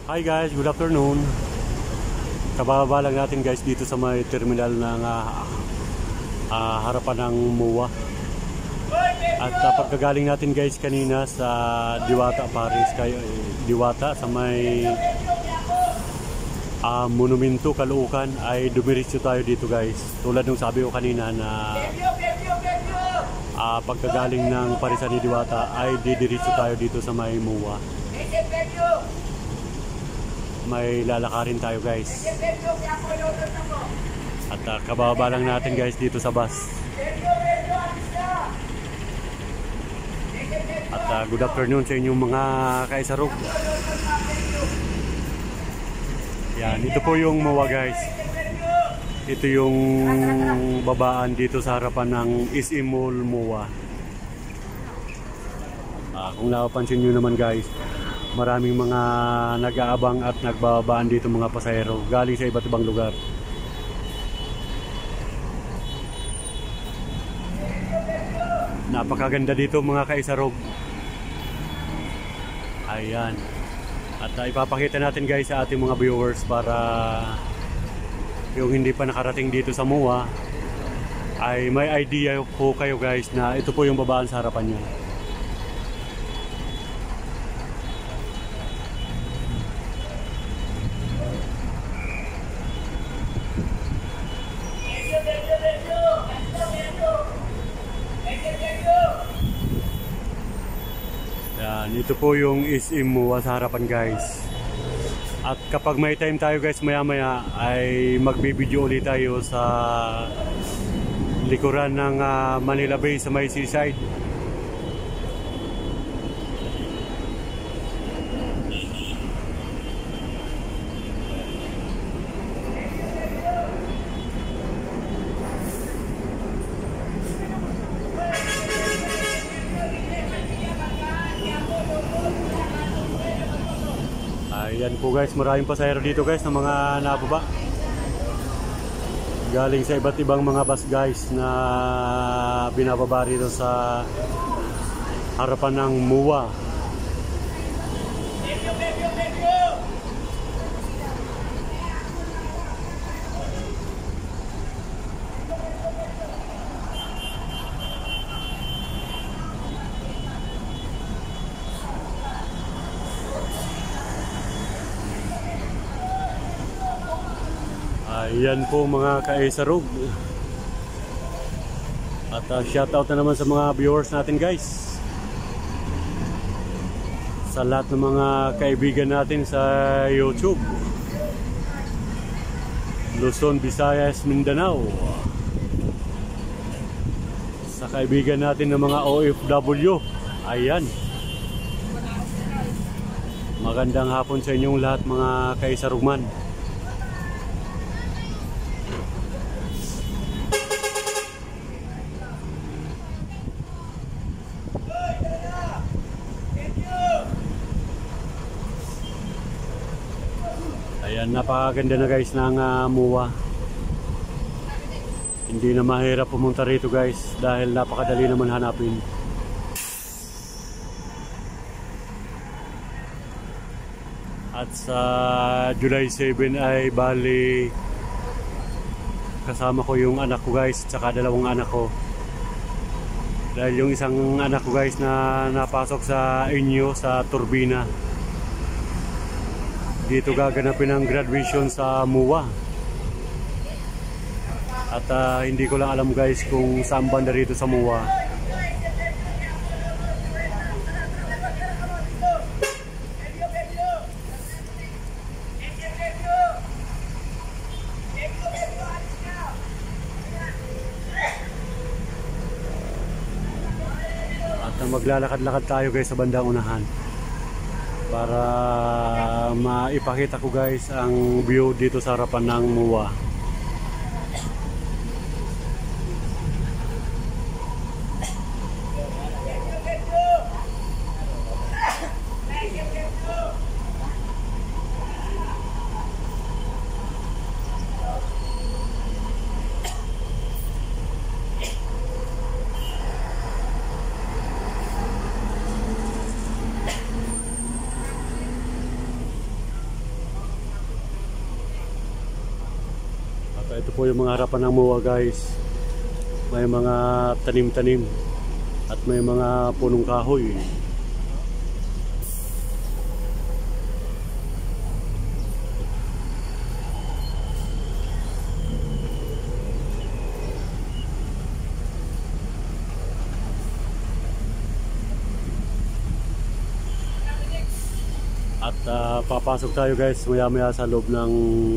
Hi guys, good afternoon. Kababa lang natin guys dito sa may terminal ng harapan ng MOA. At pagkagaling natin guys kanina sa Diwata Paris, Diwata sa may Monumento Caloocan ay dumiretso tayo dito guys. Tulad ng sabi ko kanina na pagkagaling ng Parisan ni Diwata ay didiretso tayo dito sa may MOA. May lalakarin tayo guys. At kababa lang natin guys dito sa bus. At good afternoon sa inyong mga kaisarog. Yan, ito po yung MOA guys. Ito yung babaan dito sa harapan ng SM Mall MOA. Kung napapansin nyo naman guys, maraming mga nag-aabang at nagbabaan dito mga pasahero galing sa iba't ibang lugar. Napakaganda dito mga kaisarog. Ayan. At ipapakita natin guys sa ating mga viewers para yung hindi pa nakarating dito sa MOA ay may idea po kayo guys na ito po yung babaan sa harapan nyo. Ito po yung SM MOA sa harapan guys. At kapag may time tayo guys maya maya ay magbibideo ulit tayo sa likuran ng Manila Bay sa may seaside. Ayan po guys, maraming pasahero dito guys na mga nababa. Galing sa iba't ibang mga bus guys na binababa rito sa harapan ng MOA. Ayan po mga kaisarog. At shoutout na naman sa mga viewers natin guys, sa lahat ng mga kaibigan natin sa YouTube, Luzon, Visayas, Mindanao, sa kaibigan natin ng mga OFW. Ayan, magandang hapon sa inyong lahat mga kaisarugman. Ayan, napakaganda na guys ng MOA. Hindi na mahirap pumunta rito guys dahil napakadali naman hanapin. At sa July 7 ay bali kasama ko yung anak ko guys at saka dalawang anak ko. Dahil yung isang anak ko guys na napasok sa inyo sa Turbina, dito gaganapin ang graduation sa MOA. At hindi ko lang alam guys kung saan banda rito sa MOA. At maglalakad-lakad tayo guys sa bandang unahan para maipakita ko guys ang view dito sa harapan ng MOA. Ito po yung mga harapan ng MOA guys. May mga tanim-tanim at may mga punong kahoy. At papasok tayo guys maya maya sa loob ng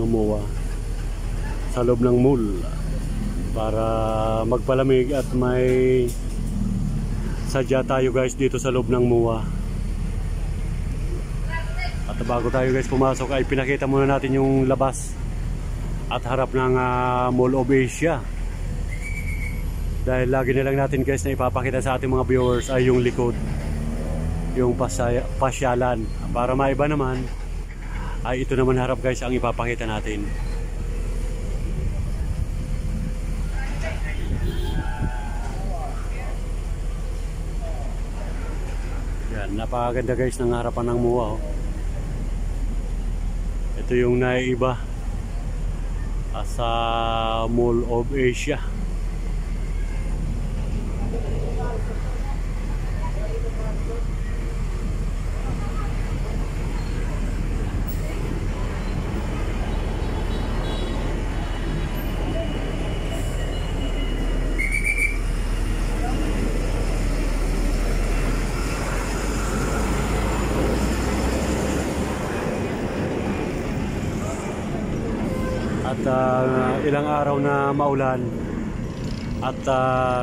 MOA, sa loob ng mall, para magpalamig at may sadya tayo guys dito sa loob ng MOA. At bago tayo guys pumasok ay pinakita muna natin yung labas at harap ng Mall of Asia, dahil lagi na lang natin guys na ipapakita sa ating mga viewers ay yung likod, yung pasyalan. Para maiba naman ay ito naman harap guys ang ipapakita natin. Yan, napakaganda guys ng harapan ng MOA, oh. Ito yung naiiba sa Mall of Asia. At ilang araw na maulan at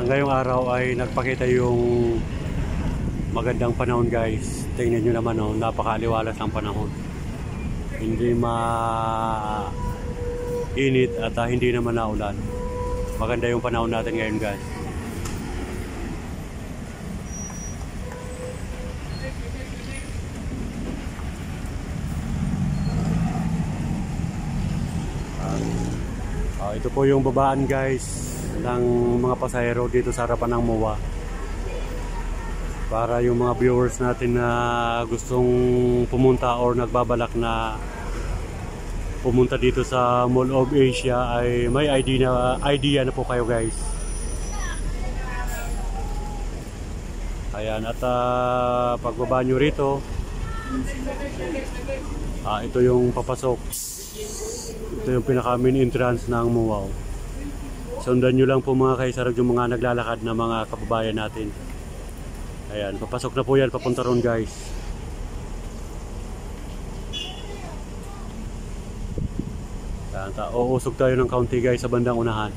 ngayong araw ay nagpakita yung magandang panahon guys. Tingnan nyo naman, oh, napakaliwalas ng panahon, hindi mainit at hindi naman naulan. Maganda yung panahon natin ngayon guys. Ito po yung babaan guys ng mga pasahero dito sa harapan ng MOA, para yung mga viewers natin na gustong pumunta or nagbabalak na pumunta dito sa Mall of Asia ay may idea na po kayo guys. Ayan, at pagbaba nyo rito, ito yung papasok. Ito yung pinaka main entrance ng MOA. Sundan nyo lang po mga kaisarag yung mga naglalakad na mga kababayan natin. Ayan, papasok na po yan, papunta ron guys. Ayan, uusog tayo ng kaunti guys sa bandang unahan.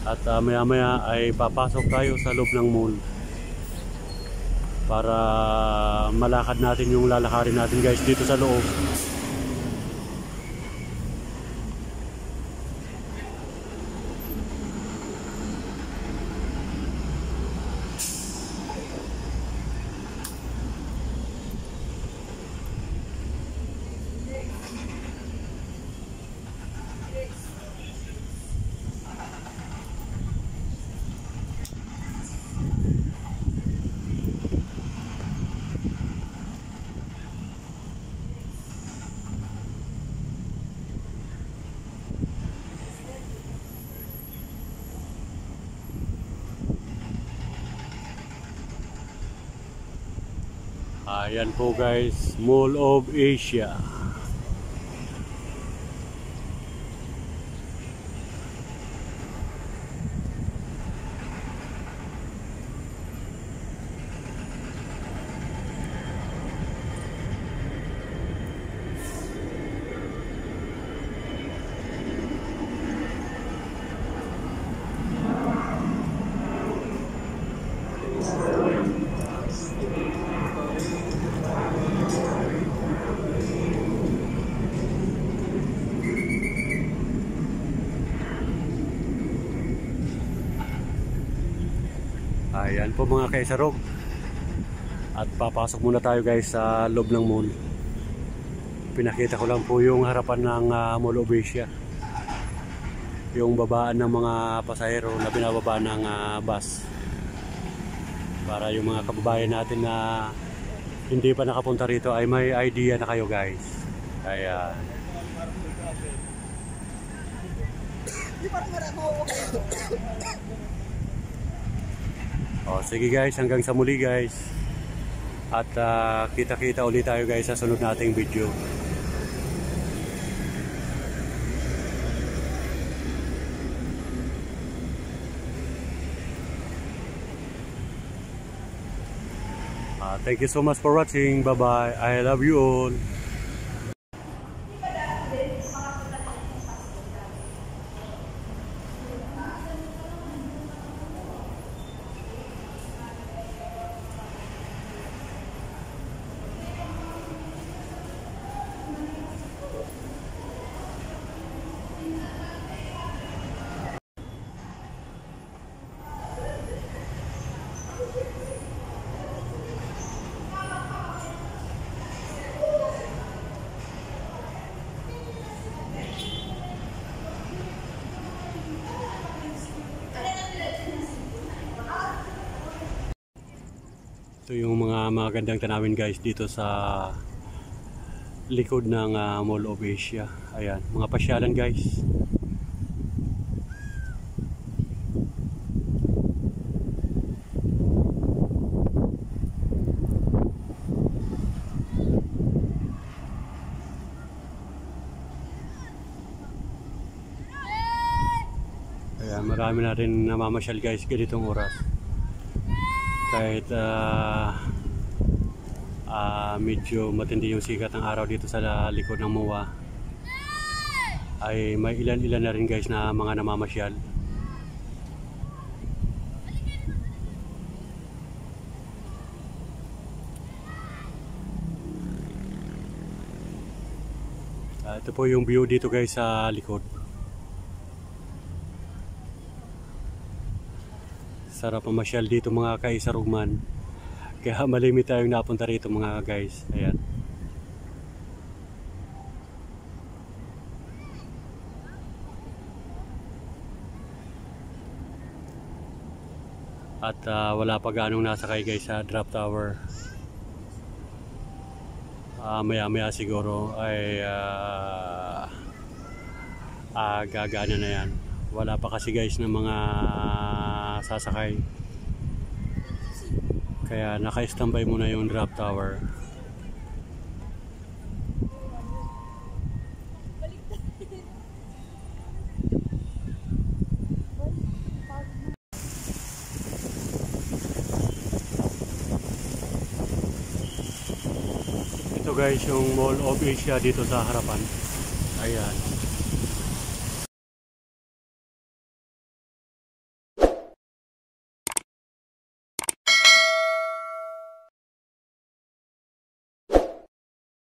At maya maya ay papasok tayo sa loob ng mall, para malakad natin yung lalakarin natin guys dito sa loob. Ayan po guys, Mall of Asia. Ayan po mga kaisarog, at papasok muna tayo guys sa loob ng mall. Pinakita ko lang po yung harapan ng Mall of Asia, yung babaan ng mga pasahero na binababa ng bus, para yung mga kababayan natin na hindi pa nakapunta rito ay may idea na kayo guys. Ayan. Oh, sige guys, hanggang sa muli guys. At kita-kita ulit tayo guys sa sunod nating video. Thank you so much for watching. Bye-bye. I love you all. Ito yung mga magandang tanawin guys dito sa likod ng Mall of Asia. Ayan, mga pasyalan guys. Ayan, marami na rin namamasyal guys ganitong oras. Kahit medyo matindi yung sikat ng araw dito sa likod ng MOA, ay may ilan-ilan na rin guys na mga namamasyal. Ito po yung view dito guys sa likod. Sarap mamasyal dito mga kaisarugman. Kaya malimit tayong napunta rito mga guys. Ayan. At wala pa ganong nasakay guys sa drop tower. Maya-maya siguro ay gagana na yan. Wala pa kasi guys ng mga sasakay. Kaya naka-standby muna yung drop tower. Ito guys yung Mall of Asia dito sa harapan. Ayan.